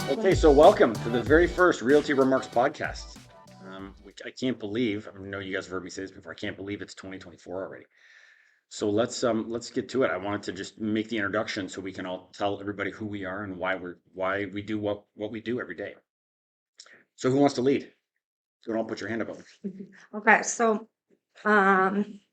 Okay, so welcome to the very first Realty Remarks podcast. Which I can't believe. I know you guys have heard me say this before. I can't believe it's 2024 already. So let's get to it. I wanted to just make the introduction so we can all tell everybody who we are and why we do what we do every day. So who wants to lead? So don't put your hand up. Okay, so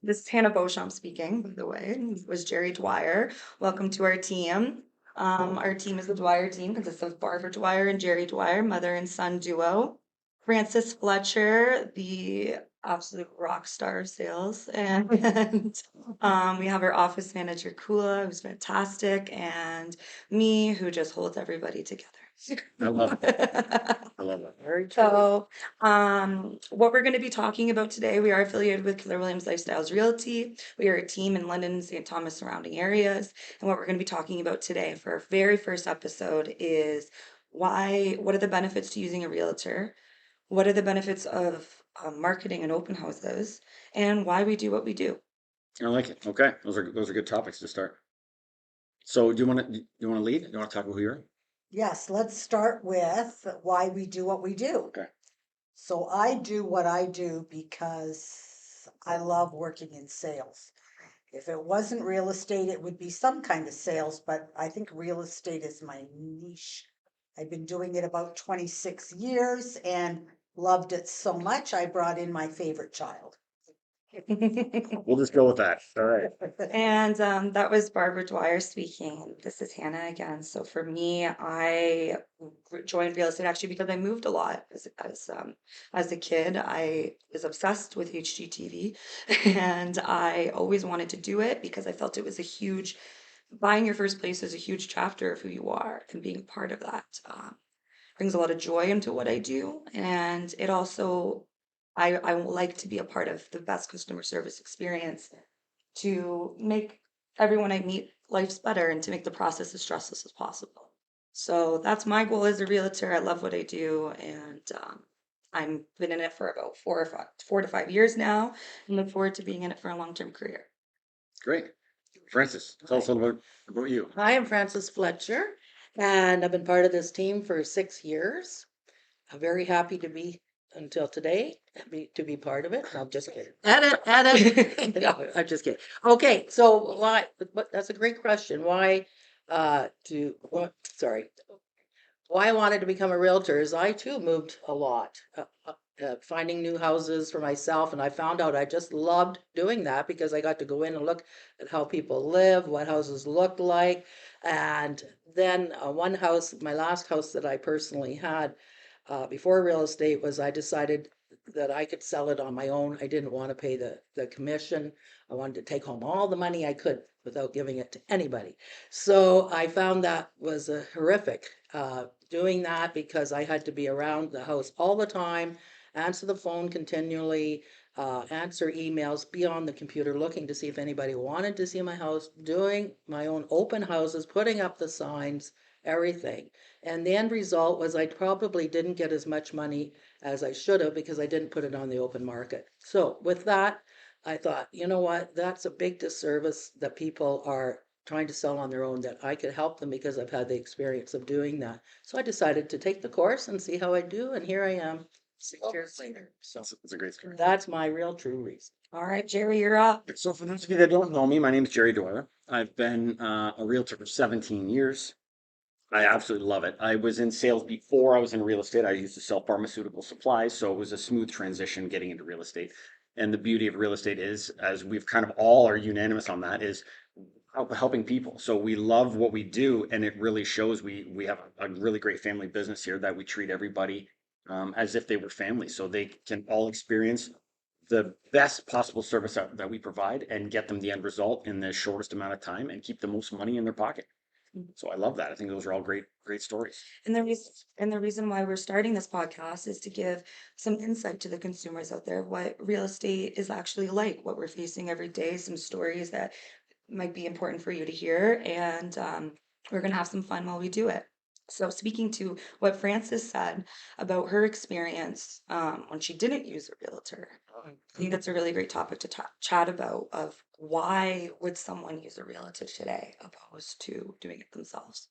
this is Hannah Beauchamp speaking, by the way. This was Jerry Dwyer. Welcome to our team. Our team is the Dwyer team, consists of Barbara Dwyer and Jerry Dwyer, mother and son duo. Francis Fletcher, the absolute rock star of sales, and we have our office manager Kula, who's fantastic, and me, who just holds everybody together. I love it. I love it. Very true. So, what we're going to be talking about today, we are affiliated with Keller Williams Lifestyles Realty. We are a team in London and St. Thomas surrounding areas. And what we're going to be talking about today for our very first episode is what are the benefits to using a realtor? What are the benefits of marketing and open houses? And why we do what we do. I like it. Okay, those are good topics to start. So do you want to lead? Do you want to talk about who you are? Yes, let's start with why we do what we do. Okay. So I do what I do because I love working in sales. If it wasn't real estate, it would be some kind of sales, but I think real estate is my niche. I've been doing it about 26 years and loved it so much, I brought in my favorite child. We'll just go with that. All right. And that was Barbara Dwyer speaking. This is Hannah again. So for me, I joined real estate actually because I moved a lot as a kid. I was obsessed with HGTV, and I always wanted to do it because I felt it was a huge buying your first place is a huge chapter of who you are, and being a part of that brings a lot of joy into what I do, and it also I like to be a part of the best customer service experience to make everyone I meet life's better and to make the process as stressless as possible. So that's my goal as a realtor. I love what I do, and I'm been in it for about 4 to 5 years now, and look forward to being in it for a long-term career. Great. Francis, tell us a little bit about you. Hi, I'm Frances Fletcher, and I've been part of this team for 6 years. I'm very happy to be until today to be part of it. No, I'm just kidding. Edit. No, I'm just kidding. Okay, so why? But that's a great question. Why? Sorry. Why I wanted to become a realtor is I too moved a lot. Finding new houses for myself, and I found out I just loved doing that because I got to go in and look at how people live, what houses looked like, and then one house, my last house that I personally had before real estate was I decided that I could sell it on my own. I didn't want to pay the commission. I wanted to take home all the money I could without giving it to anybody. So I found that was a horrific doing that because I had to be around the house all the time, answer the phone continually, answer emails, be on the computer looking to see if anybody wanted to see my house, doing my own open houses, putting up the signs, everything. And the end result was I probably didn't get as much money as I should have because I didn't put it on the open market. So with that, I thought, you know what, that's a big disservice that people are trying to sell on their own, that I could help them because I've had the experience of doing that. So I decided to take the course and see how I do, and here I am 6 years later. So It's a great story. that's my real true reason. All right, Jerry, you're up. So for those of you that don't know me, my name is Jerry Dwyer. I've been a realtor for 17 years. I absolutely love it. I was in sales before I was in real estate. I used to sell pharmaceutical supplies, so it was a smooth transition getting into real estate. And the beauty of real estate is, as we've kind of all are unanimous on that, is helping people. So we love what we do, and it really shows. We have a really great family business here that we treat everybody as if they were family, so they can all experience the best possible service that we provide and get them the end result in the shortest amount of time and keep the most money in their pocket. So I love that. I think those are all great stories. And the reason why we're starting this podcast is to give some insight to the consumers out there what real estate is actually like, what we're facing every day, some stories that might be important for you to hear, and we're gonna have some fun while we do it. So speaking to what Frances said about her experience when she didn't use a realtor, I think that's a really great topic to chat about of why would someone use a realtor today opposed to doing it themselves.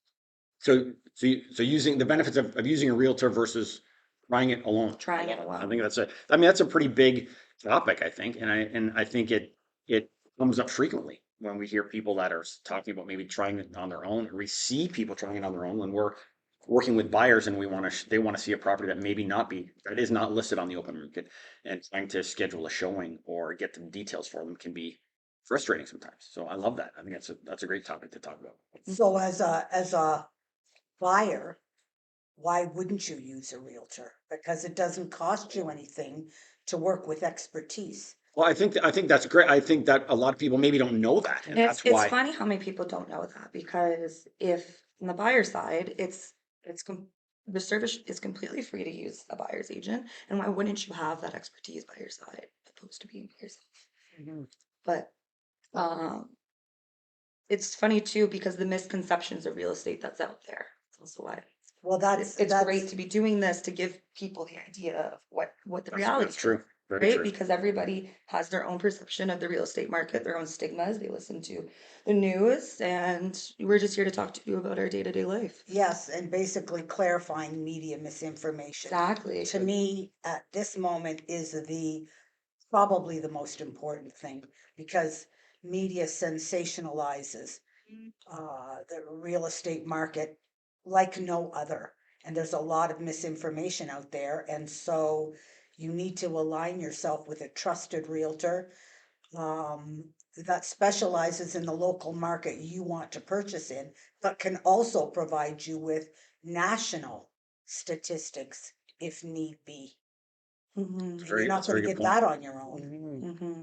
So using the benefits of using a realtor versus trying it alone. Trying it I alone. think that's a pretty big topic, I think. And I think it comes up frequently when we hear people that are talking about maybe trying it on their own, or we see people trying it on their own when we're working with buyers and they want to see a property that is not listed on the open market, and trying to schedule a showing or get the details for them can be frustrating sometimes. So I love that. I think that's a great topic to talk about. So as a buyer, why wouldn't you use a realtor? Because it doesn't cost you anything to work with expertise. Well, I think that's great. I think that a lot of people maybe don't know that, and It's that's it's why. funny how many people don't know that, because if on the buyer side, the service is completely free to use a buyer's agent, and why wouldn't you have that expertise by your side opposed to being by yourself? But um, it's funny too because the misconceptions of real estate that's out there. That's also why Well, it's great to be doing this to give people the idea of what the reality That's is. true. Very Right? true. Because everybody has their own perception of the real estate market, their own stigmas. They listen to the news, and we're just here to talk to you about our day-to-day life. Yes, and basically clarifying media misinformation. Exactly. To me, at this moment is probably the most important thing, because media sensationalizes the real estate market like no other. And there's a lot of misinformation out there. And so you need to align yourself with a trusted realtor um, that specializes in the local market you want to purchase in, but can also provide you with national statistics if need be. Mm-hmm. And you're not That's a going very to good get point. that on your own. Mm-hmm.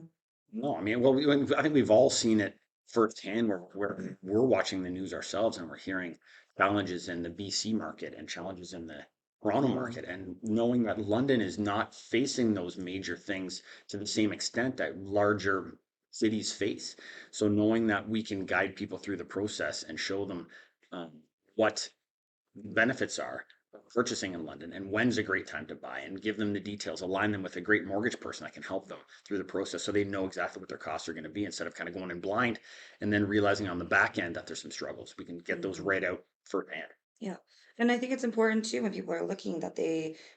No, I mean, well, I think we've all seen it firsthand where we're watching the news ourselves and we're hearing challenges in the BC market and challenges in the Toronto market, and knowing that London is not facing those major things to the same extent that larger cities face. So knowing that we can guide people through the process and show them um, what benefits are of purchasing in London and when's a great time to buy, and give them the details, align them with a great mortgage person that can help them through the process so they know exactly what their costs are going to be, instead of kind of going in blind and then realizing on the back end that there's some struggles. We can get those right out firsthand. Yeah. And I think it's important too when people are looking that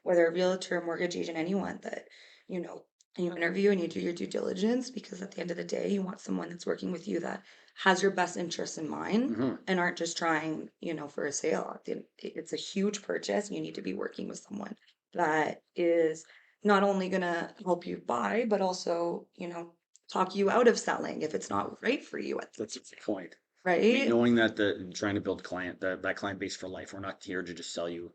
whether a realtor, mortgage agent, anyone, that, you know, you interview and you do your due diligence, because at the end of the day, you want someone that's working with you that has your best interests in mind Hmm. and aren't just trying, for a sale. It's a huge purchase. You need to be working with someone that is not only going to help you buy, but also, talk you out of selling if it's not right for you at That's the point. I mean, right? knowing that trying to build that client base for life. We're not here to just sell you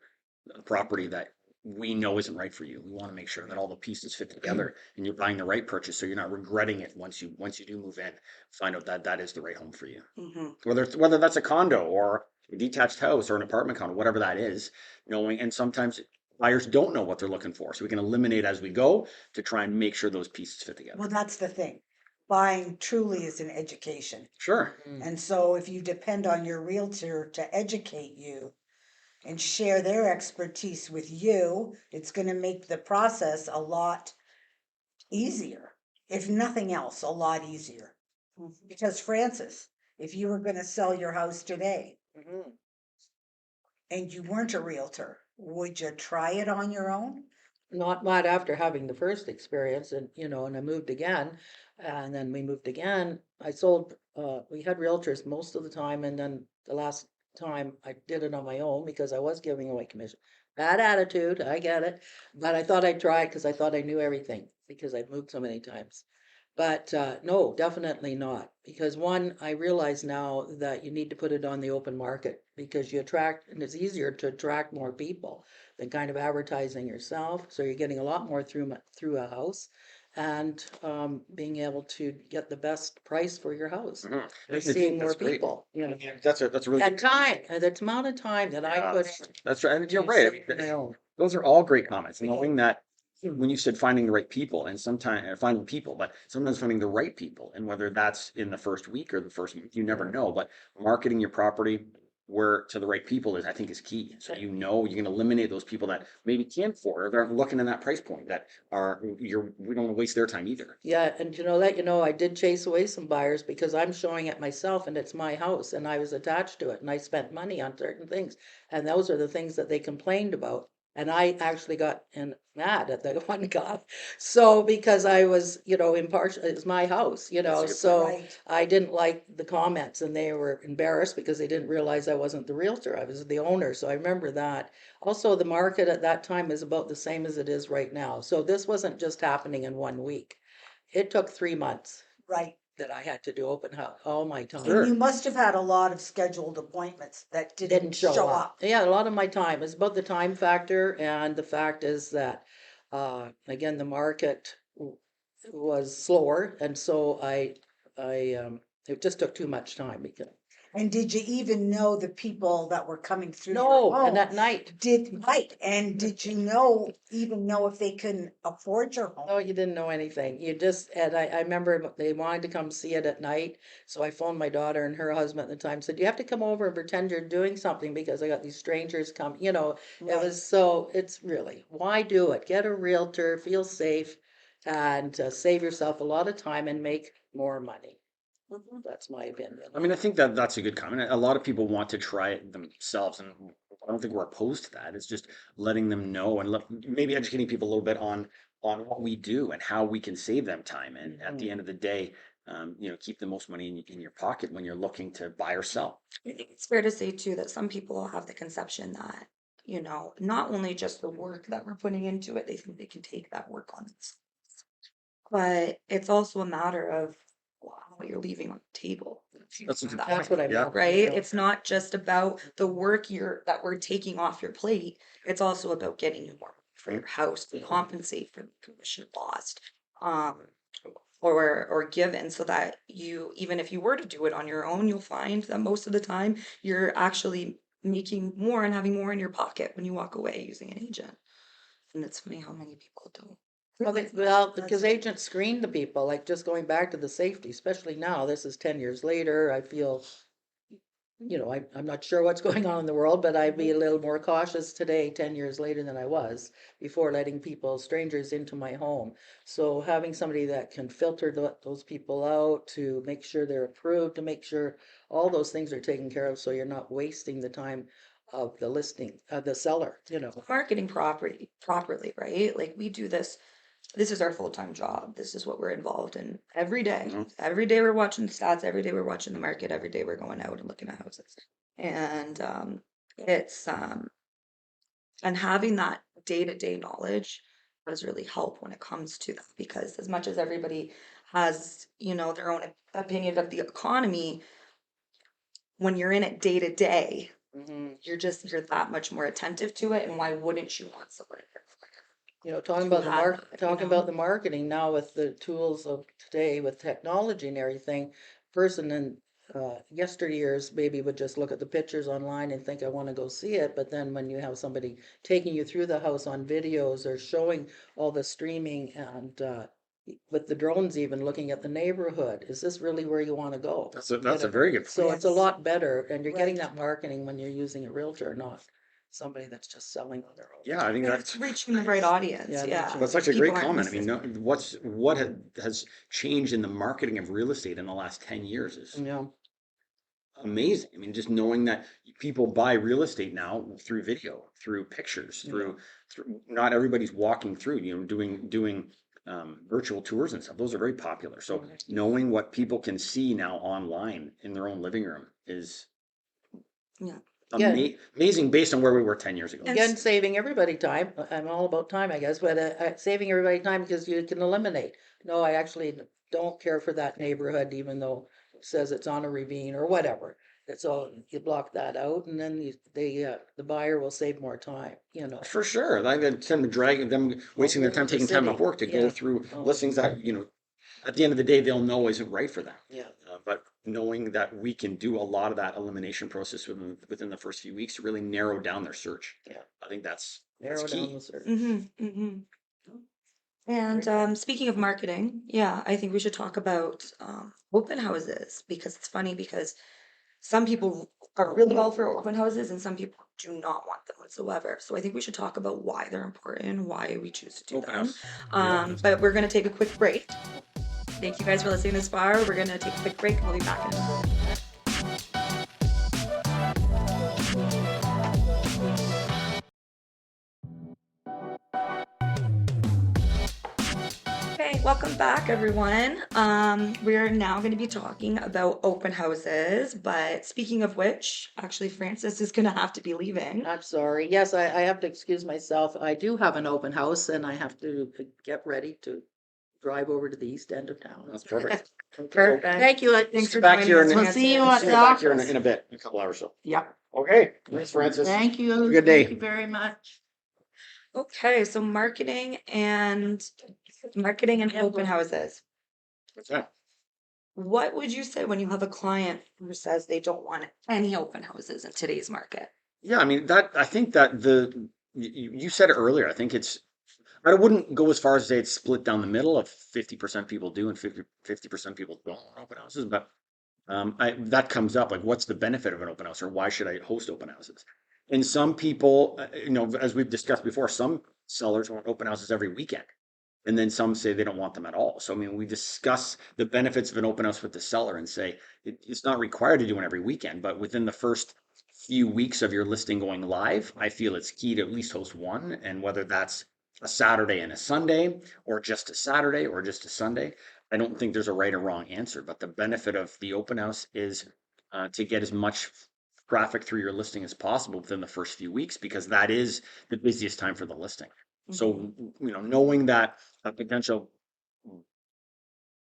a property that we know isn't right for you. We want to make sure that all the pieces fit together and you're buying the right purchase, so you're not regretting it once you do move in. Find out that that is the right home for you. Mm-hmm. Whether that's a condo or a detached house or an apartment condo, whatever that is, knowing. And sometimes buyers don't know what they're looking for, so we can eliminate as we go to try and make sure those pieces fit together. Well, that's the thing. Buying truly is an education. Sure. And so if you depend on your realtor to educate you and share their expertise with you, it's going to make the process a lot easier. If nothing else, a lot easier. Because Francis, if you were going to sell your house today and you weren't a realtor, would you try it on your own? Not after having the first experience, and and I moved again, and then we moved again. I sold, we had realtors most of the time, and then the last time I did it on my own because I was giving away commission. Bad attitude, I get it, but I thought I'd try it because I thought I knew everything because I'd moved so many times. But no, definitely not. Because one, I realize now that you need to put it on the open market because you attract, and it's easier to attract more people than kind of advertising yourself. So you're getting a lot more through a house, and being able to get the best price for your house. Mhm. You're seeing more That's great. people. That's a really And time, and the amount of time that I put that's right. And you're in right. saving my own. Those are all great comments. Knowing that when you said finding the right people, and sometimes finding people, but sometimes finding the right people, and whether that's in the first week or the first month, you never know. But marketing your property, where to the right people is, I think, is key. So you can eliminate those people that maybe can't afford or they're looking in that price point that we don't want to waste their time either. Yeah, and I did chase away some buyers because I'm showing it myself and it's my house and I was attached to it and I spent money on certain things. And those are the things that they complained about. And I actually got mad at the one guy. So because I was, impartial, it's my house, That's a good point. so Right. I didn't like the comments and they were embarrassed because they didn't realize I wasn't the realtor. I was the owner. So I remember that. Also, the market at that time is about the same as it is right now. So this wasn't just happening in 1 week. It took 3 months Right. that I had to do open house, all my time. And you Sure. must have had a lot of scheduled appointments that Didn't didn't show show up. up. Yeah, a lot of my time is about the time factor, and the fact is that, again, the market was slower, and so it just took too much time because. And did you even know the people that were coming through your No, and home? at night, Right. And did you even know if they couldn't afford your home? no, you didn't know anything. And I remember they wanted to come see it at night. So I phoned my daughter and her husband at the time, said, you have to come over and pretend you're doing something because I got these strangers come, it Right. was so, it's really, why do it? Get a realtor, feel safe, and save yourself a lot of time and make more money. That's my opinion. I mean, I think that that's a good comment. A lot of people want to try it themselves, and I don't think we're opposed to that. It's just letting them know and maybe educating people a little bit on what we do and how we can save them time. And at the end of the day, keep the most money in your pocket when you're looking to buy or sell. I think it's fair to say too that some people have the conception that, not only just the work that we're putting into it, they think they can take that work on themselves. But it's also a matter of what you're leaving on the table. That's a good That That's what I Yeah. meant. right? It's not just about the work that we're taking off your plate. It's also about getting you more for your house to compensate for the commission lost, um, or given, so that even if you were to do it on your own, you'll find that most of the time you're actually making more and having more in your pocket when you walk away using an agent. And it's funny how many people don't. Because agents screen the people, like just going back to the safety, especially now, this is 10 years later, I feel, I'm not sure what's going on in the world, but I'd be a little more cautious today, 10 years later than I was before letting strangers into my home. So having somebody that can filter those people out to make sure they're approved, to make sure all those things are taken care of, so you're not wasting the time of the seller, Marketing properly, right? Like we do this is our full-time job. This is what we're involved in every day. Mhm. Every day we're watching the stats, every day we're watching the market, every day we're going out and looking at houses. And it's and having that day-to-day knowledge does really help when it comes to that, because as much as everybody has, their own opinion of the economy, when you're in it day to day, you're that much more attentive to it. And why wouldn't you want someone Talking to about have that, talking about the marketing now with the tools of today with technology and everything, person in yesteryears maybe would just look at the pictures online and think I want to go see it, but then when you have somebody taking you through the house on videos or showing all the streaming and with the drones even looking at the neighborhood, is this really where you want to go? That's a very good point. So it's a Yes. lot better, and you're getting Right. that marketing when you're using a realtor, not somebody that's just selling on their own. Yeah, I think it's that's reaching the right audience. Yeah, Yeah. reaching that's such a People great aren't comment. I mean, listening. what has changed in the marketing of real estate in the last 10 years is Yeah. amazing. I mean, just knowing that people buy real estate now through video, through pictures, through not everybody's walking through, doing virtual tours and stuff. Those are very popular. So knowing what people can see now online in their own living room is Yeah. Yeah. amazing based on where we were 10 years ago. Again, saving everybody time. I'm all about time, I guess, but saving everybody time because you can eliminate. No, I actually don't care for that neighborhood, even though it says it's on a ravine or whatever. It's all, you block that out, and then the buyer will save more time. For sure. Like them wasting their time, With the taking time off city, work to go yeah. through Oh. listings that, at the end of the day, they'll know isn't right for them. Yeah. But knowing that we can do a lot of that elimination process within the first few weeks to really narrow down their search. Yeah. I think that's Narrow down key. the search. And Very speaking of marketing, yeah, I think we should talk about open houses, because it's funny because some people are really well for open houses and some people do not want them whatsoever. So I think we should talk about why they're important, why we choose to do Open them. house. But we're gonna take a quick break. Thank you guys for listening this far. We're gonna take a quick break and we'll be back in a minute. Okay, welcome back, everyone. We're now going to be talking about open houses, but speaking of which, actually, Francis is going to have to be leaving. I'm sorry. Yes, I have to excuse myself. I do have an open house and I have to get ready to drive over to the east end of town. That's perfect. Perfect. Thank you. Thanks for Back joining here us. in- We'll Francis. see you at See the you back here office. in a bit, in a couple hours or so. Yeah. Okay, thanks, Francis. Thank you. Good day. Thank you very much. Okay, so marketing and open houses. What's that? What would you say when you have a client who says they don't want any open houses in today's market? Yeah, I mean I think that you said it earlier. I think I wouldn't go as far as to say it's split down the middle of 50% people do and 50% people don't want open houses, but that comes up like what's the benefit of an open house or why should I host open houses? And some people, as we've discussed before, some sellers want open houses every weekend. And then some say they don't want them at all. So, I mean, we discuss the benefits of an open house with the seller and say it's not required to do one every weekend, but within the first few weeks of your listing going live, I feel it's key to at least host one. And whether that's a Saturday and a Sunday, or just a Saturday or just a Sunday, I don't think there's a right or wrong answer. But the benefit of the open house is to get as much traffic through your listing as possible within the first few weeks, because that is the busiest time for the listing. So, knowing that a potential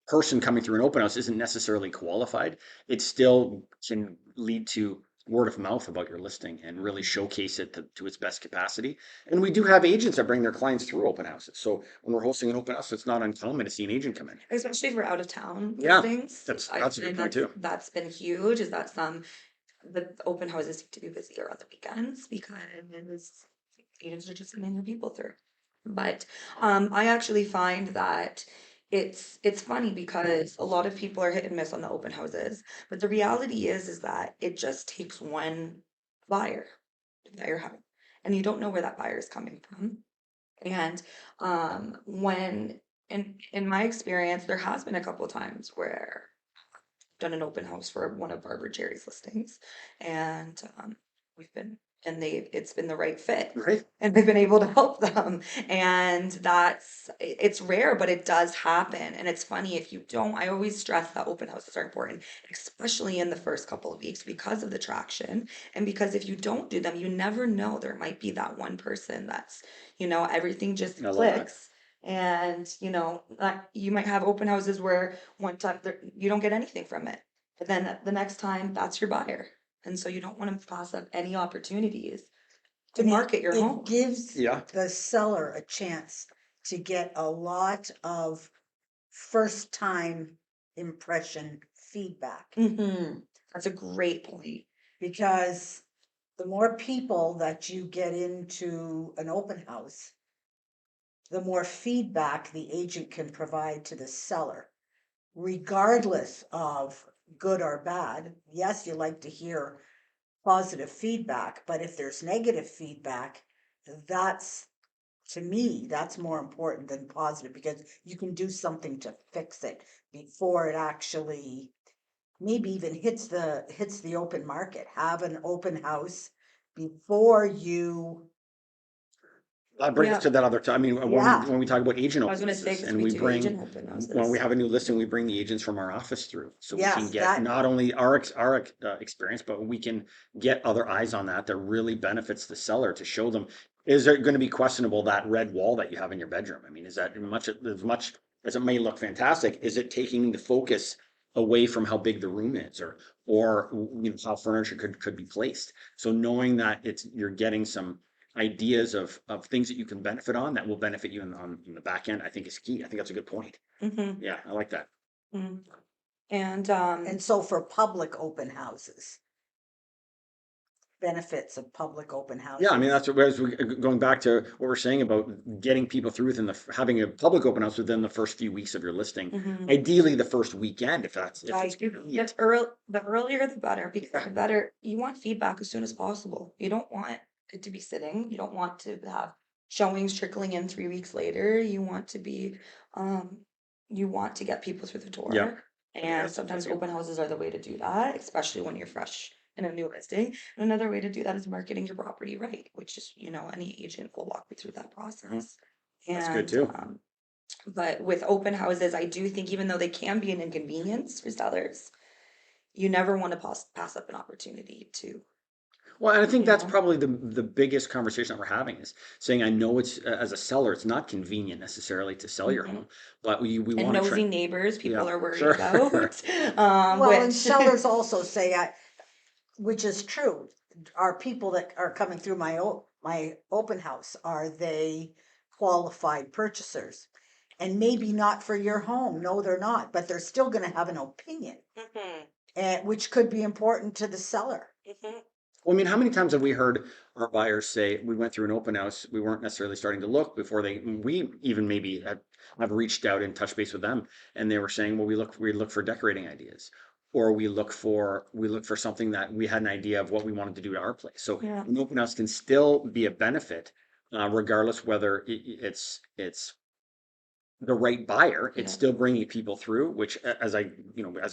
person coming through an open house isn't necessarily qualified, it still can lead to word of mouth about your listing and really showcase it to its best capacity. And we do have agents that bring their clients through open houses. So when we're hosting an open house, it's not uncommon to see an agent come in. Especially for out of town Yeah, listings. that's I a think good point too. That's been huge, is that the open houses seem to be busier on the weekends because agents are just sending their people through. But I actually find that it's funny because a lot of people are hit and miss on the open houses, but the reality is that it just takes one buyer that you're having, and you don't know where that buyer is coming from. And when in my experience, there has been a couple of times where done an open house for one of Barbara Jerry's listings, and we've been and it's been the right fit, Right. and they've been able to help them, and it's rare, but it does happen. And it's funny, if you don't, I always stress that open houses are important, especially in the first couple of weeks, because of the traction, and because if you don't do them, you never know, there might be that one person that's everything just I love that. clicks. And you might have open houses where one time you don't get anything from it, but then the next time that's your buyer, and so you don't want to pass up any opportunities to And market your home. It gives Yeah. the seller a chance to get a lot of first time impression feedback. That's a great point. Because the more people that you get into an open house, the more feedback the agent can provide to the seller, regardless of good or bad. Yes, you like to hear positive feedback, but if there's negative feedback, that's, to me, that's more important than positive, because you can do something to fix it before it actually maybe even hits the open market. Have an open house before you. That brings Yeah. us to that other time. I mean, Yeah. when we talk about agent I was open gonna say, houses, 'cause and we we do bring, agent open when we houses. have a new listing, we bring the agents from our office through. So we can Yes, get that- not only our experience, but we can get other eyes on that really benefits the seller, to show them, is it going to be questionable, that red wall that you have in your bedroom? I mean, is that as much as it may look fantastic, is it taking the focus away from how big the room is, or how furniture could be placed? So knowing that you're getting some ideas of things that you can benefit on that will benefit you on the back end, I think is key. I think that's a good point. Yeah, I like that. And And so for public open houses, benefits of public open houses. Yeah, I mean, that's what, as we, going back to what we're saying about getting people through within having a public open house within the first few weeks of your listing. Mhm. Ideally, the first weekend, if it's Like, convenient. the earlier the better, because the better you want feedback as soon as possible. You don't want it to be sitting. You don't want to have showings trickling in 3 weeks later. Um, you want to get people through the Yeah. door. think And that's sometimes good. open houses are the way to do that, especially when you're fresh in a new listing. And another way to do that is marketing your property right, which is, any agent will walk you through that process. That's good And too. but with open houses, I do think even though they can be an inconvenience for sellers, you never want to pass up an opportunity to, Well, and I think you that's know, probably the biggest conversation that we're having is saying, I know it's as a seller, it's not convenient necessarily to sell your mhm. home, but we And want to nosy try. neighbors Yeah, people are worried sure. about, Well, and which sellers also say, which is true, are people that are coming through my open house, are they qualified purchasers? And maybe not for your home. No, they're not, but they're still going to have an opinion, Mhm, and which could be important to the seller. mhm. Well, I mean, how many times have we heard our buyers say we went through an open house, we weren't necessarily starting to look before we even maybe have reached out and touched base with them, and they were saying, well, we look for decorating ideas, or we look for something that we had an idea of what we wanted to do to our place. So Yeah, an open house can still be a benefit, regardless whether it's the right buyer. It's yeah. still bringing people through, which as I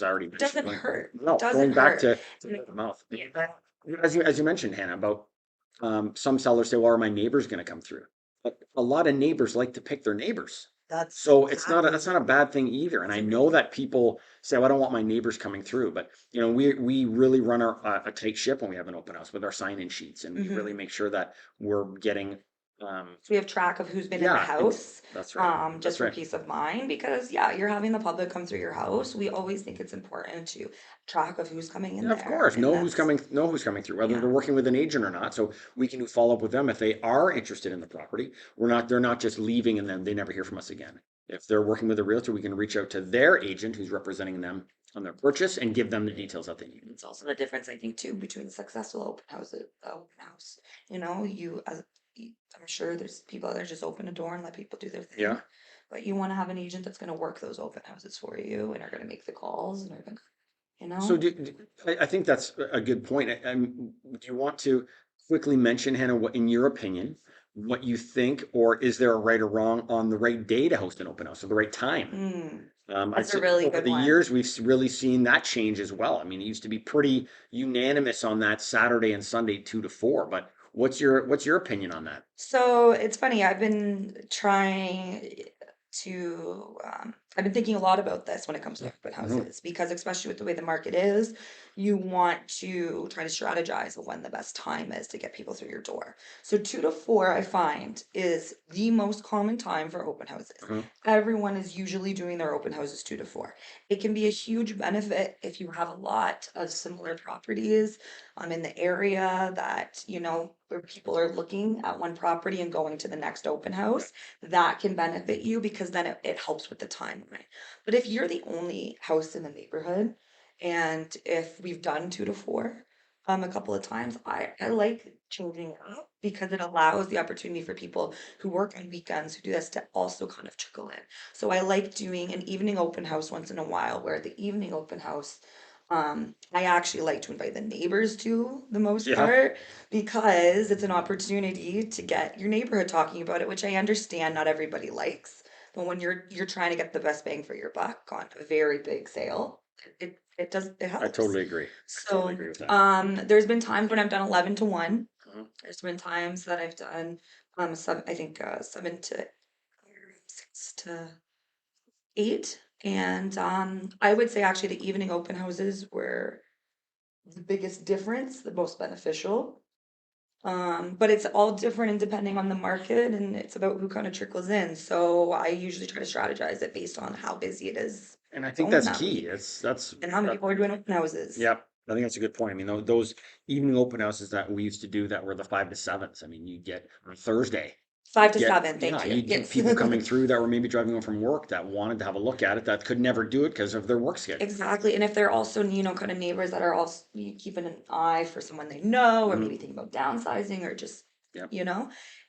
already It mentioned, doesn't hurt. It no, doesn't going back hurt. to word of mouth. As you mentioned, Hannah, about some sellers say, well, are my neighbors going to come through? But a lot of neighbors like to pick their neighbors. That's So exactly. that's not a bad thing either. And I know that people say, well, I don't want my neighbors coming through, but we really run a tight ship when we have an open house with our sign-in sheets, and we Mhm. really make sure that we're getting, So we have track of who's been in the yeah, house, that's right. just That's for right. peace of mind, because yeah, you're having the public come through your house. We always think it's important to track of who's coming in Yeah, of there, course. and that's Know who's coming through, whether yeah. they're working with an agent or not. So we can follow up with them if they are interested in the property. They're not just leaving and then they never hear from us again. If they're working with a realtor, we can reach out to their agent who's representing them on their purchase and give them the details that they need. It's also the difference, I think, too, between the successful open house. I'm sure there's people that just open a door and let people do their Yeah. thing, but you want to have an agent that's going to work those open houses for you and are going to make the calls and are going to, you So know. I think that's a good point. Do you want to quickly mention, Hannah, what, in your opinion, what you think, or is there a right or wrong on the right day to host an open house or the right time? Mm, I'd that's a say really over good the one. years, we've really seen that change as well. I mean, it used to be pretty unanimous on that Saturday and Sunday 2 to 4. But what's your opinion on that? So it's funny, I've been thinking a lot about this when it comes to open Mhm. houses, because especially with the way the market is, you want to try to strategize of when the best time is to get people through your door. So 2 to 4, I find, is the most common time for open houses. Uh-huh. Everyone is usually doing their open houses 2 to 4. It can be a huge benefit if you have a lot of similar properties in the area that, where people are looking at one property and going to the next open house. That can benefit you because then it helps with the timeline. But if you're the only house in the neighborhood, and if we've done 2 to 4, a couple of times, I like changing it up because it allows the opportunity for people who work on weekends who do this to also kind of trickle in. So I like doing an evening open house once in a while, where the evening open house, I actually like to invite the neighbors to the most Yeah, part, because it's an opportunity to get your neighborhood talking about it, which I understand not everybody likes. But when you're trying to get the best bang for your buck on a very big sale, it I helps. totally agree. I totally So agree with that. there's been times when I've done 11 to 1. Mhm. There's been times that I've done I think 7 to 6 to 8. And I would say actually the evening open houses were the biggest difference, the most beneficial. But it's all different and depending on the market, and it's about who kind of trickles in. So I usually try to strategize it based on how busy it is And I think going that's that key. week That's and how many that. people are doing open houses. Yep. I think that's a good point. I mean, those evening open houses that we used to do that were the 5 to 7s. I mean, you get on Thursday. 5 to get, 7, yeah, thank you. you'd get Yes. people coming through that were maybe driving home from work that wanted to have a look at it that could never do it because of their work schedule. Exactly, and if they're also, kind of neighbors that are also keeping an eye for someone they know, or Mhm. maybe thinking about downsizing, or just, Yep.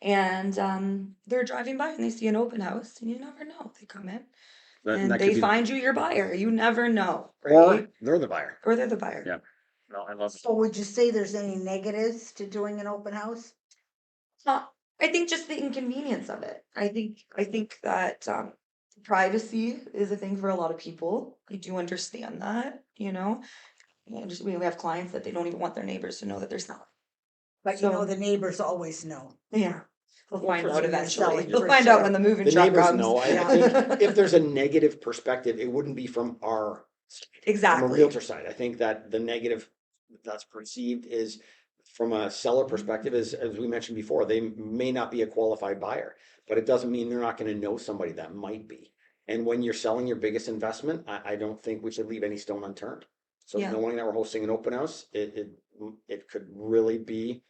and they're driving by and they see an open house, and you never know. They come in And and that could they be, find you your buyer. You never know, or right? they're the buyer. Or they're the buyer. Yeah. No, I love it. So would you say there's any negatives to doing an open house? Uh, I think just the inconvenience of it. I think that privacy is a thing for a lot of people. I do understand that. And just, we have clients that they don't even want their neighbors to know that they're selling. But So the neighbors always know. yeah, they'll find for out you're eventually. selling, They'll for find out sure. when the moving The truck neighbors comes. know. I think if there's a negative perspective, it wouldn't be from our side, from a Exactly. realtor side. I think that the negative that's perceived is from a seller perspective, as we mentioned before, they may not be a qualified buyer, but it doesn't mean they're not going to know somebody that might be. And when you're selling your biggest investment, I don't think we should leave any stone unturned. So Yeah. knowing that we're hosting an open house, it could really be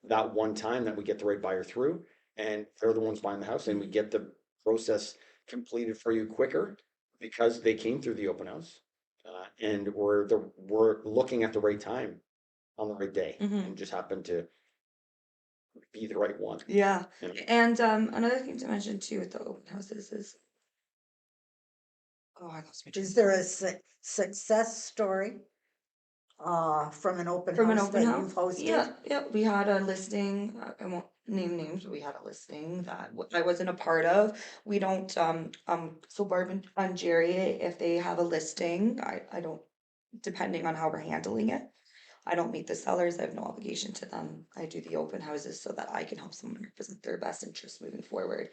that one time that we get the right buyer through and they're the ones buying the house and we get the process completed for you quicker because they came through the open house. And we're looking at the right time on the right day Mhm. and just happen to be the right one. Yeah. You know? And another thing to mention too with the open houses is, oh, I lost my train Is of there a thought. success story from an open From an house open that house? you've hosted? Yeah. We had a listing. I won't name names, but we had a listing that I wasn't a part of. We don't. So Barb and Jerry, if they have a listing, I don't. Depending on how we're handling it, I don't meet the sellers. I have no obligation to them. I do the open houses so that I can help someone represent their best interest moving forward.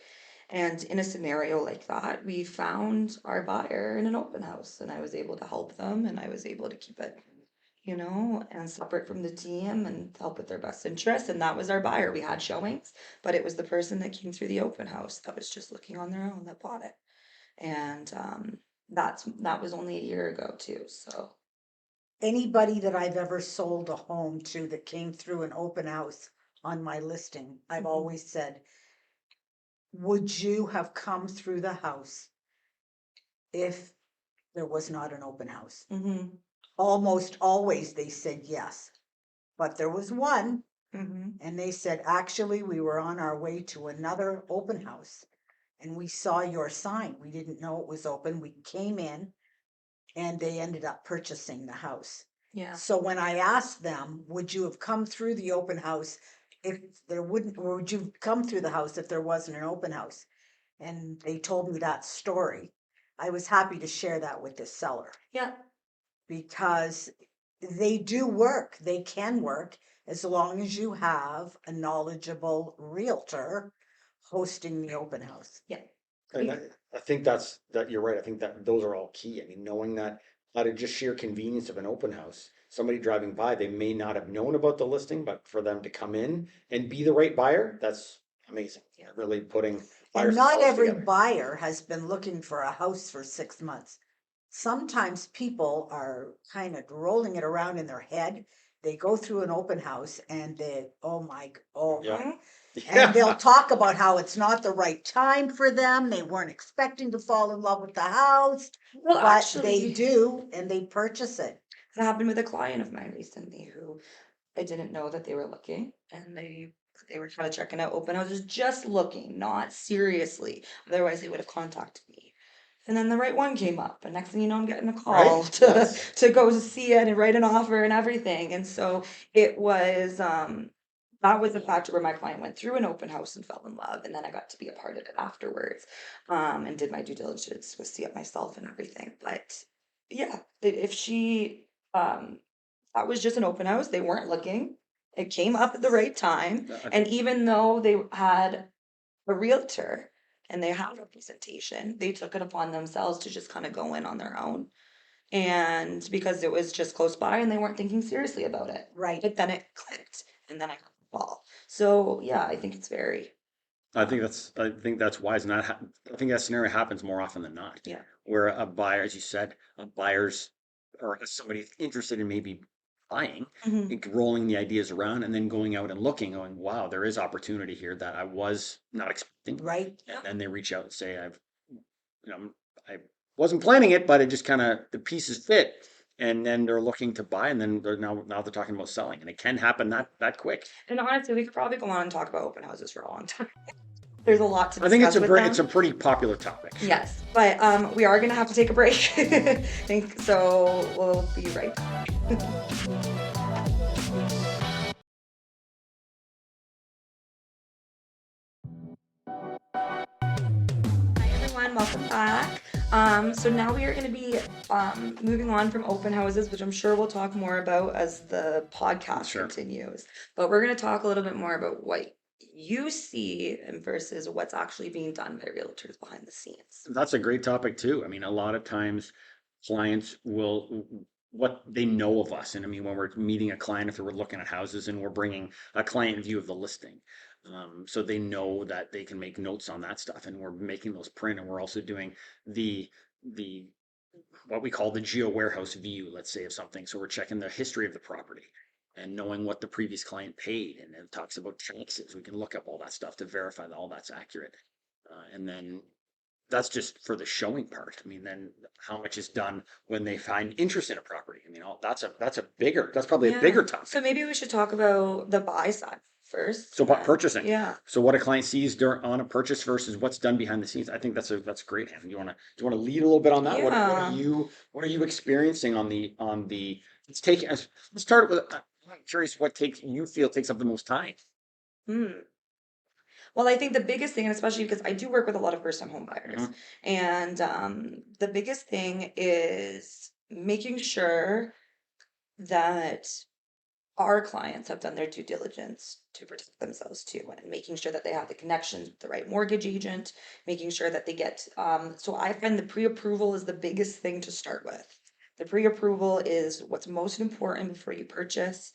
And in a scenario like that, we found our buyer in an open house, and I was able to help them, and I was able to keep it, and separate from the team and help with their best interest. And that was our buyer. We had showings, but it was the person that came through the open house that was just looking on their own that bought it. And that was only a year ago too. So Anybody that I've ever sold a home to that came through an open house on my listing, I've Mhm. always said, would you have come through the house if there was not an open house? mhm, Almost always they said yes. But there was one, mhm. and they said, actually, we were on our way to another open house and we saw your sign. We didn't know it was open. We came in and they ended up purchasing the house. Yeah. So when I asked them, would you have come through the open house if there wouldn't, or would you come through the house if there wasn't an open house? And they told me that story. I was happy to share that with the seller Yeah. because they do work. They can work as long as you have a knowledgeable realtor hosting the open house. Yeah. And I think that you're right. I think that those are all key. I mean, knowing that out of just sheer convenience of an open house, somebody driving by, they may not have known about the listing, but for them to come in and be the right buyer, that's amazing. Yeah. Really putting And buyers and not sellers every together. buyer has been looking for a house for 6 months. Sometimes people are kind of rolling it around in their head. They go through an open house and Yeah. Mhm. and they'll Yeah. talk about how it's not the right time for them. They weren't expecting to fall in love with the house, Well, but they actually, do and they purchase it. that happened with a client of mine recently who I didn't know that they were looking, and they were kind of checking out open houses, just looking, not seriously. Otherwise, they would have contacted me. And then the right one came up, and next thing you know, I'm getting a call Right? to That's to go see it and write an offer and everything. And so it was that was a factor where my client went through an open house and fell in love, and then I got to be a part of it afterwards, and did my due diligence with see it myself and everything. But yeah, if she that was just an open house, they weren't looking. It came up at the right time, I and think even though they had a realtor and they had representation, they took it upon themselves to just kind of go in on their own. And because it was just close by and they weren't thinking seriously about it. Right. But then it clicked and then I got the ball. So yeah, I think it's very I think that's wise, and I think that scenario happens more often than not. yeah. Where a buyer, as you said, a buyer's or somebody interested in maybe buying, Mhm. rolling the ideas around and then going out and looking, going, wow, there is opportunity here that I was not expecting. Right? And then they reach out and say, I wasn't planning it, but it just kind of the pieces fit. And then they're looking to buy, and then now they're talking about selling, and it can happen that quick. And honestly, we could probably go on and talk about open houses for a long time. There's a lot to I think discuss with it's a them. pretty popular topic. Yes, but we are gonna have to take a break. Think so. We'll be right back. Hi everyone, welcome back. So now we are going to be moving on from open houses, which I'm sure we'll talk more about as the podcast Sure. continues. But we're going to talk a little bit more about what you see and versus what's actually being done by realtors behind the scenes. That's a great topic too. I mean, a lot of times clients will what they know of us, and I mean, when we're meeting a client, if we're looking at houses and we're bringing a client view of the listing, so they know that they can make notes on that stuff, and we're making those print, and we're also doing the what we call the geo warehouse view, let's say, of something. So we're checking the history of the property and knowing what the previous client paid, and it talks about taxes. We can look up all that stuff to verify that all that's accurate, and then that's just for the showing part. I mean, then how much is done when they find interest in a property? I mean, that's probably a bigger So topic. maybe we should talk about the buy side first. So about purchasing. Yeah. So what a client sees on a purchase versus what's done behind the scenes. I think that's great. Hannah. Do you want to lead a little bit on that? Yeah. What are you experiencing let's take let's start with I'm curious what you feel takes up the most time. Hmm. Well, I think the biggest thing, and especially because I do work with a lot of first-time home buyers, Mhm. and the biggest thing is making sure that our clients have done their due diligence to protect themselves too, and making sure that they have the connections with the right mortgage agent, making sure that they get, so I find the pre-approval is the biggest thing to start with. The pre-approval is what's most important before you purchase.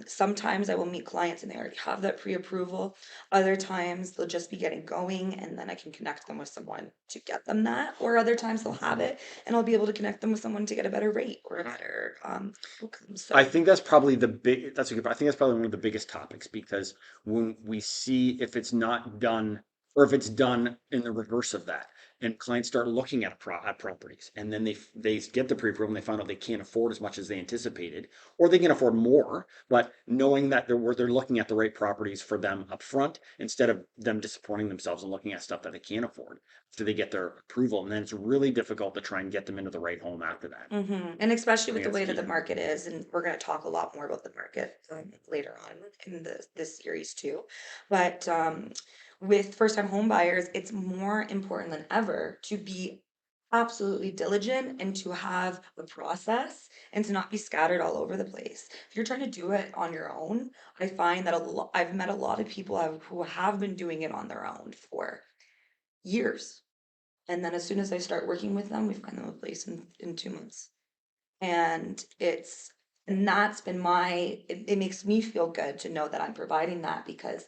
Sometimes I will meet clients and they already have that pre-approval. Other times they'll just be getting going and then I can connect them with someone to get them that. Or other times they'll have it and I'll be able to connect them with someone to get a better rate or a better outcome. So I think that's probably that's a good, I think that's probably one of the biggest topics because when we see if it's not done or if it's done in the reverse of that and clients start looking at properties and then they get the pre-approval and they find out they can't afford as much as they anticipated or they can afford more, but knowing that they're looking at the right properties for them up front instead of them disappointing themselves and looking at stuff that they can't afford after they get their approval, and then it's really difficult to try and get them into the right home after that. And especially I with think the that's way that key. the market is, and we're going to talk a lot more about the market later on in this series too. But with first-time home buyers, it's more important than ever to be absolutely diligent and to have a process and to not be scattered all over the place. If you're trying to do it on your own, I find that I've met a lot of people who have been doing it on their own for years. And then as soon as I start working with them, we find them a place in 2 months. And that's been it makes me feel good to know that I'm providing that because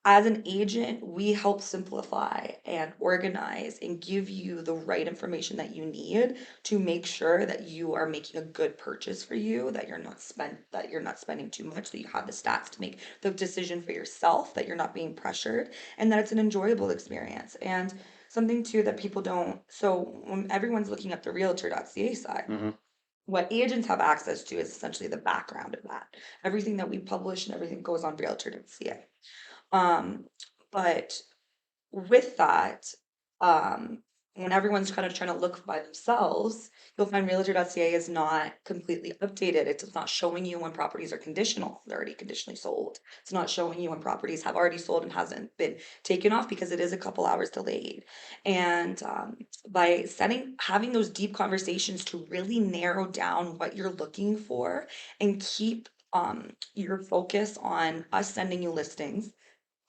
as an agent, we help simplify and organize and give you the right information that you need to make sure that you are making a good purchase for you, that you're not spending too much, that you have the stats to make the decision for yourself, that you're not being pressured, and that it's an enjoyable experience. And something too that people don't, so when everyone's looking at the realtor.ca side, Mhm. what agents have access to is essentially the background of that. Everything that we publish and everything goes on realtor.ca. Um, but with that, um, when everyone's kind of trying to look by themselves, you'll find realtor.ca is not completely updated. It's not showing you when properties are conditional, they're already conditionally sold. It's not showing you when properties have already sold and hasn't been taken off because it is a couple hours delayed. And by having those deep conversations to really narrow down what you're looking for and keep your focus on us sending you listings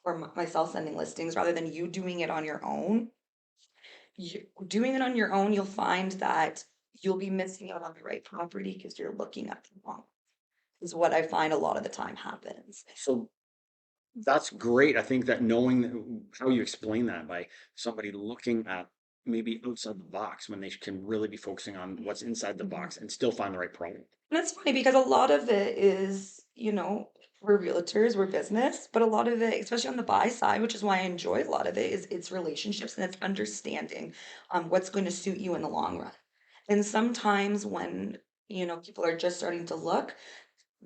or myself sending listings rather than you doing it on your own. Doing it on your own, you'll find that you'll be missing out on the right property because you're looking at the wrong. Is what I find a lot of the time happens. So that's great. I think that how you explain that by somebody looking at maybe outside the box when they can really be focusing on what's inside the Mhm. box and still find the right product. And it's funny because a lot of it is, you know, we're realtors, we're business, but a lot of it, especially on the buy side, which is why I enjoy a lot of it, is it's relationships and it's understanding what's going to suit you in the long run. And sometimes when, you know, people are just starting to look,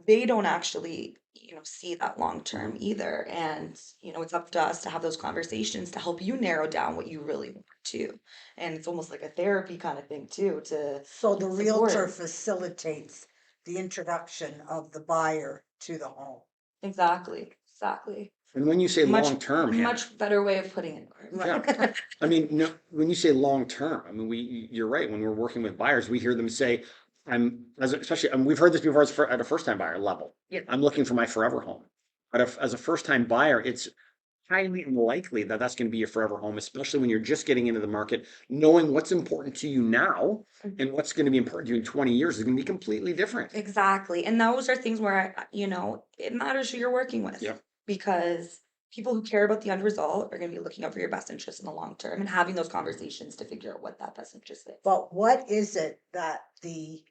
they don't actually, you know, see that long term either. And, you know, it's up to us to have those conversations to help you narrow down what you really want to. And it's almost like a therapy kind of thing too, to So the realtor support. facilitates the introduction of the buyer to the home. Exactly, exactly. And when you say Much, long term, Hannah, much better way of putting it. yeah. I mean, no, when you say long term, I mean, you're right. When we're working with buyers, we hear them say, especially, we've heard this before at a first time buyer level. Yeah. I'm looking for my forever home. But as a first time buyer, it's highly unlikely that that's going to be your forever home, especially when you're just getting into the market, knowing what's important to you now and what's going to be important to you in 20 years is going to be completely different. Exactly. And those are things where, you know, it matters who you're working with. Yeah. Because people who care about the end result are going to be looking out for your best interest in the long term and having those conversations to figure out what that best interest is. But what is it that the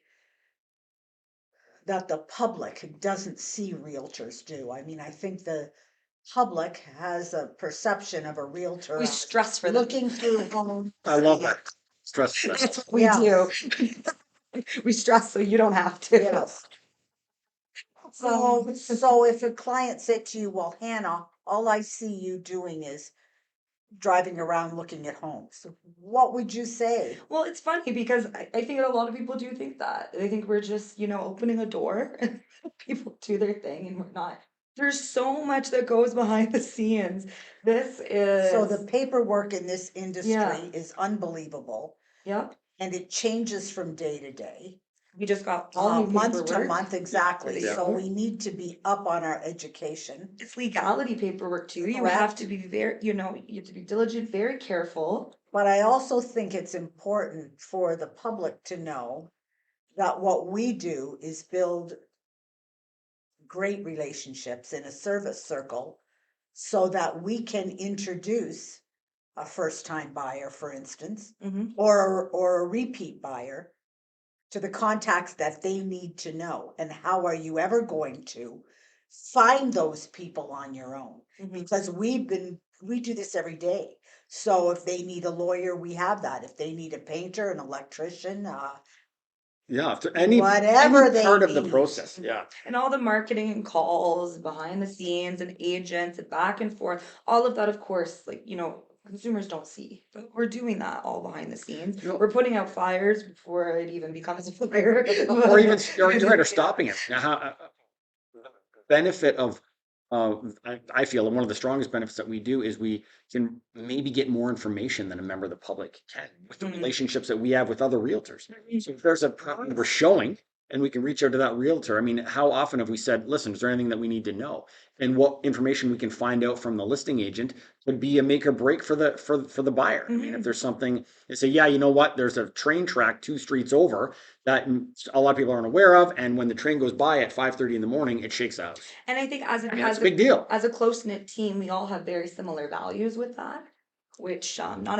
public doesn't see realtors do? I mean, I think the public has a perception of a realtor We as stress for them. looking through homes. I love that. Stress test. That's what we Yeah. do. We stress so you don't have to. Yes. So if a client said to you, well, Hannah, all I see you doing is driving around looking at homes, what would you say? Well, it's funny because I think a lot of people do think that. They think we're just, you know, opening a door and people do their thing and we're not. There's so much that goes behind the scenes. This So the is, paperwork in this yeah, industry is unbelievable yep. and it changes from day to day. We just got all new Month to paperwork. month, exactly. for the So year. we need to be up on our education. It's legality paperwork too. You have to be very, you know, you have to be diligent, very careful. But I also think it's important for the public to know that what we do is build great relationships in a service circle so that we can introduce a first time buyer, for instance, Mhm. or a repeat buyer to the contacts that they need to know. And how are you ever going to find those people on your own? Mhm. Because we do this every day. So if they need a lawyer, we have that. If they need a painter, an electrician, Yeah, if there- any whatever any they part of the need. process. Yeah. And all the marketing and calls behind the scenes and agents and back and forth, all of that, of course, like, you know, consumers don't see, but we're doing that all behind the scenes. No. We're putting out fires before it even becomes a fire. Or even or you're right, or stopping it. Now, benefit of I feel that one of the strongest benefits that we do is we can maybe get more information than a member of the public can with the Mhm. relationships that we have with other realtors. So if there's a property we're showing and we can reach out to that realtor, I mean, how often have we said, listen, is there anything that we need to know? And what information we can find out from the listing agent would be a make or break for the buyer. I mean, if Mhm. there's something they say, yeah, you know what, there's a train track 2 streets over that a lot of people aren't aware of, and when the train goes by at 5:30 in the morning, it shakes the house. And I think I mean, that's a big deal. as a close knit team, we all have very similar values with that, which not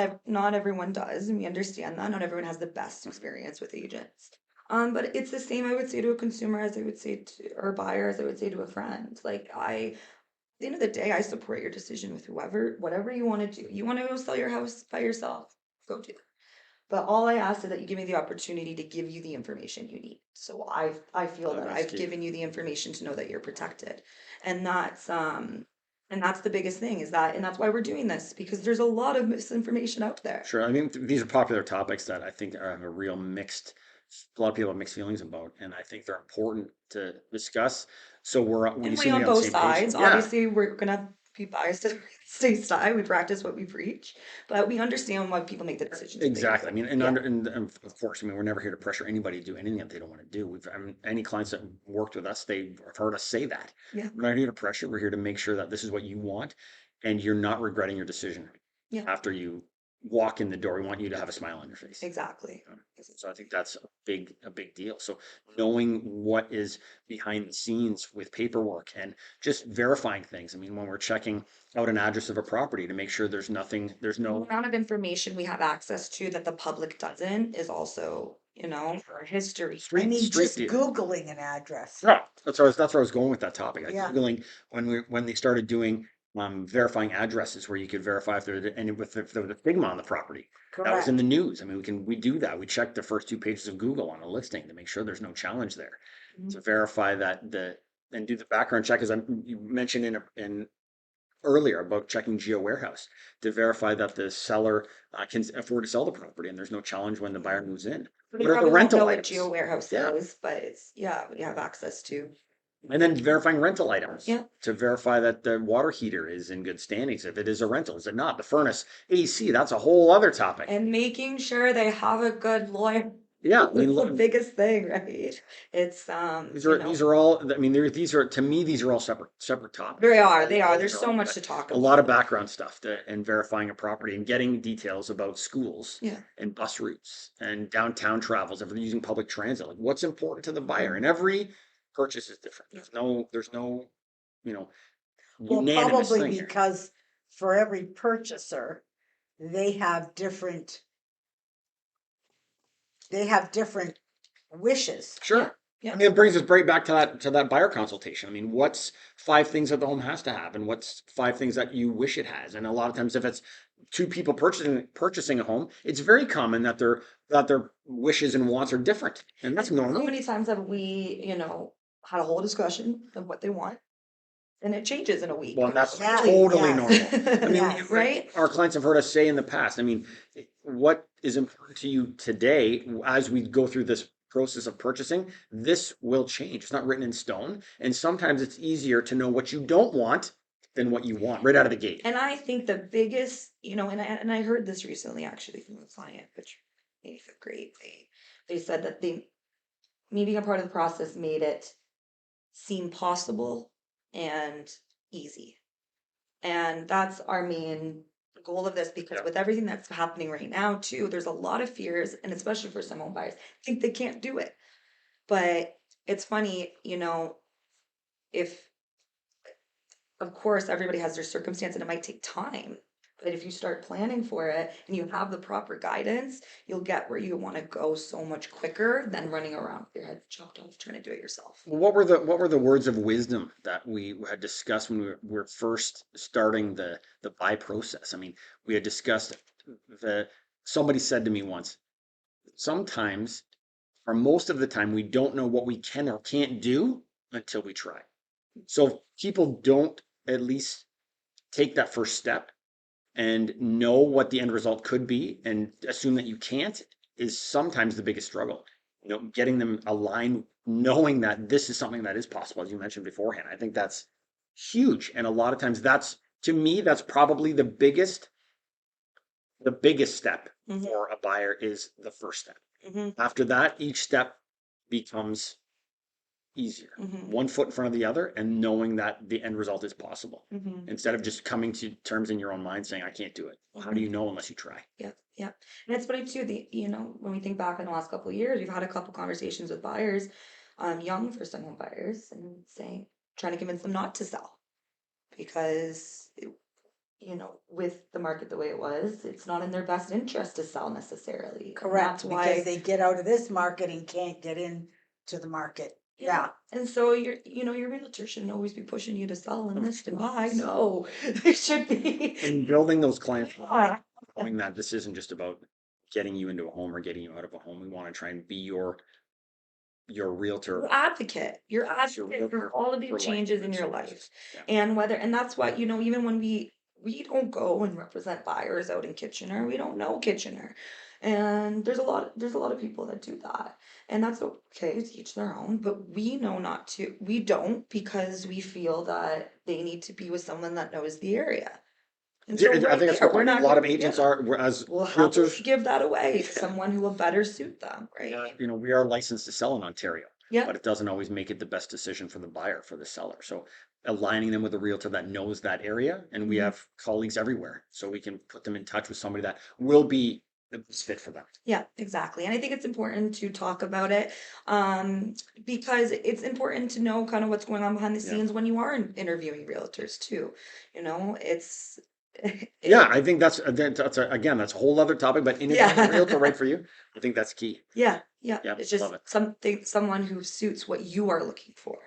everyone does, and we understand that. Not everyone has the best experience with agents. But it's the same I would say to a consumer as I would say to or a buyer as I would say to a friend. Like at the end of the day, I support your decision with whatever you want to do. You want to go sell your house by yourself, go do it. But all I ask is that you give me the opportunity to give you the information you need. So I feel that That's I've key. given you the information to know that you're protected. And that's the biggest thing is that and that's why we're doing this because there's a lot of misinformation out there. Sure. I mean, these are popular topics that I think are a real a lot of people have mixed feelings about, and I think they're important to discuss. So we And we seem to on be on the both same page. sides. Yeah. Obviously, we're gonna be biased to the real estate side. We practice what we preach, but we understand why people make the decisions. they do. Exactly. I mean, and, Yeah. and of course, I mean, we're never here to pressure anybody to do anything that they don't want to do. Any clients that worked with us, they've heard us say that. Yeah. We're not here to pressure. We're here to make sure that this is what you want, and you're not regretting your decision Yeah. after you walk in the door. We want you to have a smile on your face. Exactly. So I think that's a big deal. So knowing what is behind the scenes with paperwork and just verifying things. I mean, when we're checking out an address of a property to make sure there's The no amount of information we have access to that the public doesn't is also or history. I Street mean, street just view. Googling an address. Yeah, that's where I was going with that topic. Like Yeah. Googling when they started doing verifying addresses where you could verify if if there was a stigma on the property. That was in the Correct. news. I mean, we do that. We check the first 2 pages of Google on a listing to make sure there's no challenge there. Mhm. To verify that and do the background check, as you mentioned in earlier about checking Geo Warehouse to verify that the seller can afford to sell the property and there's no challenge when the buyer moves in. We What are the probably won't rental know what items? Geo Warehouse Yeah. is, but it's, yeah, we have access to. And then verifying rental items. Yeah. To verify that the water heater is in good standings. If it is a rental, is it not? The furnace, AC, that's a whole other topic. And making sure they have a good lawyer. Yeah, I That's mean, the look, biggest thing, right? It's, these are all. I mean, these are to me these are all separate topics. they are. All There's their so own, much but to talk a about. lot of background stuff and verifying a property and getting details about schools Yeah. and bus routes and downtown travels. If they're using public transit, like what's important to the buyer. And every purchase is different. There's no, you know, Well, unanimous probably thing here. because for every purchaser, they have different wishes. Sure. Yeah. I mean, it brings us right back to that buyer consultation. I mean, what's 5 things that the home has to have, and what's 5 things that you wish it has? And a lot of times, if it's 2 people purchasing a home, it's very common that their wishes and wants are different, and that's How normal. many times have we, had a whole discussion of what they want, and it changes in a week? Well, and that's Yeah, totally yes. normal. I mean, Yes. Right? our clients have heard us say in the past. I mean, what is important to you today as we go through this process of purchasing, this will change. It's not written in stone. And sometimes it's easier to know what you don't want than what you want right out of the gate. And I think the biggest, and I heard this recently actually from a client, which made me feel great. They said that me being a part of the process made it seem possible and easy. And that's our main goal of this, because Yeah. with everything that's happening right now too, there's a lot of fears, and especially for some home buyers, think they can't do it. But it's funny, if of course everybody has their circumstance and it might take time. But if you start planning for it and you have the proper guidance, you'll get where you want to go so much quicker than running around with your head chopped off trying to do it yourself. What were the words of wisdom that we had discussed when we were first starting the buy process? I mean, we had discussed somebody said to me once, sometimes or most of the time we don't know what we can or can't do until we try. So if people don't at least take that first step and know what the end result could be and assume that you can't is sometimes the biggest struggle. Getting them aligned, knowing that this is something that is possible, as you mentioned beforehand. I think that's huge. And a lot of times to me, that's probably the biggest step Mhm. for a buyer is the first step. Mhm. After that, each step becomes easier. Mhm. One foot in front of the other and knowing that the end result is possible. Mhm. Instead of just coming to terms in your own mind saying, I can't do it. Well, how do you know unless you try? Yep, yep. And it's funny too, when we think back in the last couple of years, we've had a couple conversations with buyers, young first-time home buyers, and trying to convince them not to sell because, with the market the way it was, it's not in their best interest to sell necessarily. And Correct, that's why, because they get out of this market and can't get into the market. Yeah. And so your realtor shouldn't always be pushing you to sell and list and buy. No, they should be. And building those clients, Yeah. knowing that this isn't just about getting you into a home or getting you out of a home. We want to try and be your realtor. You're advocate for all of for these life changes in your experiences. life. Yeah. And that's why, even when we don't go and represent buyers out in Kitchener, we don't know Kitchener. And there's a lot of people that do that. And that's okay, to each their own, but we know not to. We don't, because we feel that they need to be with someone that knows the area. And so I think that's there, a good we're point. A not lot of gonna- agents yeah. are, as We'll happily realtors, give that away to someone who will better suit them, right? we are licensed to sell in Ontario, Yeah. but it doesn't always make it the best decision for the buyer, for the seller. So aligning them with a realtor that knows that area, and we Mhm. have colleagues everywhere, so we can put them in touch with somebody that will be the best fit for them. Yeah, exactly. And I think it's important to talk about it, because it's important to know kind of what's going on behind the Yeah. scenes when you are interviewing realtors too. It's Yeah, I think again, that's a whole other topic, but interviewing a realtor right for you, I think that's key. Yeah, Yeah, it's love just it. someone who suits what you are looking for.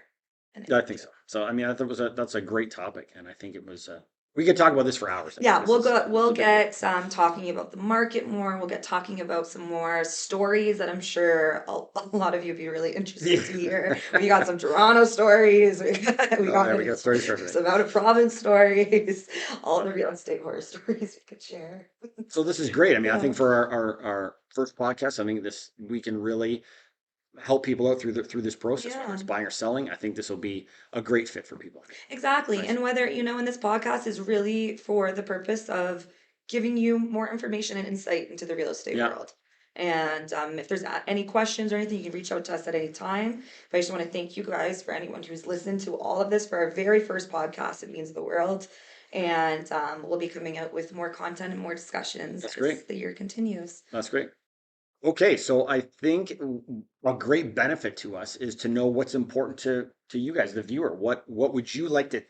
in an I think so. So, I mean, I thought that's a great topic, and I think it was, we could talk about this for hours. I Yeah, think this is a we'll big deal. get talking about the market more. We'll get talking about some more stories that I'm sure a lot of you would be really interested to hear. We got some Toronto stories. We Oh, got yeah, we got stories for everything. some out of province stories. All the real estate horror stories we could share. So this is great. I mean, I think Yeah. for our first podcast, I think we can really help people out through this process, whether Yeah. it's buying or selling. I think this will be a great fit for people. Exactly. Nice. And whether, and this podcast is really for the purpose of giving you more information and insight into the real estate Yeah. world. And if there's any questions or anything, you can reach out to us at any time. But I just want to thank you guys for anyone who's listened to all of this for our very first podcast. It means the world. And we'll be coming out with more content and more discussions That's as great. the year continues. That's great. Okay, so I think a great benefit to us is to know what's important to you guys, the viewer. What would you like to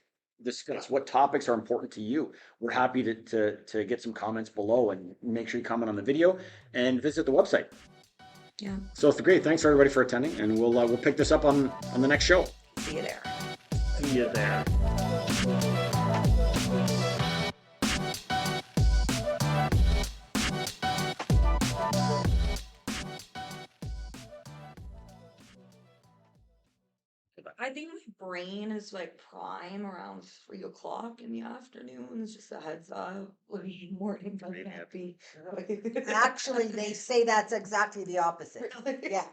discuss? What topics are important to you? We're happy to get some comments below, and make sure you comment on the video and visit the website. Yeah. So it's great. Thanks everybody for attending, and we'll pick this up on the next show. See you there. See you there. I think my brain is like prime around 3 o'clock in the afternoons. Just a heads up. Morning might not be. Actually, they say that's exactly the opposite. Really? Yeah.